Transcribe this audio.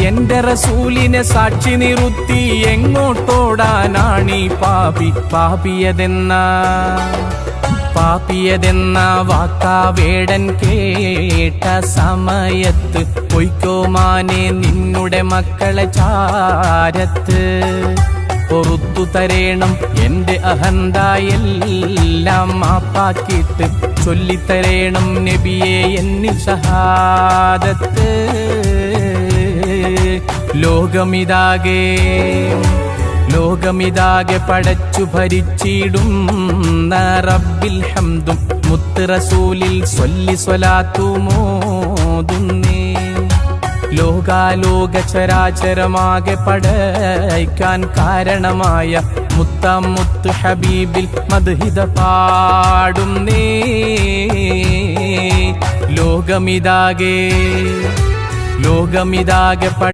എന്റെ റസൂലിനെ സാക്ഷി നിറുത്തി എങ്ങോട്ടോടാനാണീ പാപിയതെന്ന വാക്കാവേടൻ കേട്ട സമയത്ത് പൊയ്ക്കോമാനെ നിന്നുടെ മക്കളെ ചാരത്ത് പൊറുത്തു തരേണം എന്റെ അഹന്തായെല്ലാം മാപ്പാക്കിയിട്ട് ചൊല്ലിത്തരേണം നബിയെ എന്നിൽ ഷഹാദത്ത്. ലോകമിതാകെ പടച്ചു ഭരിച്ചിടുന്ന റബ്ബിൽ ഹംദും മുത്ത് റസൂലിൽ സ്വല്ലി സ്വലാത്തുമോതുന്നേ. ലോകാലോക ചരാചരമാകെ പടയ്ക്കാൻ കാരണമായ മുത്ത് ഹബീബിൽ മദ്ഹിദ പാടുന്നേ. ലോകമിതാകെ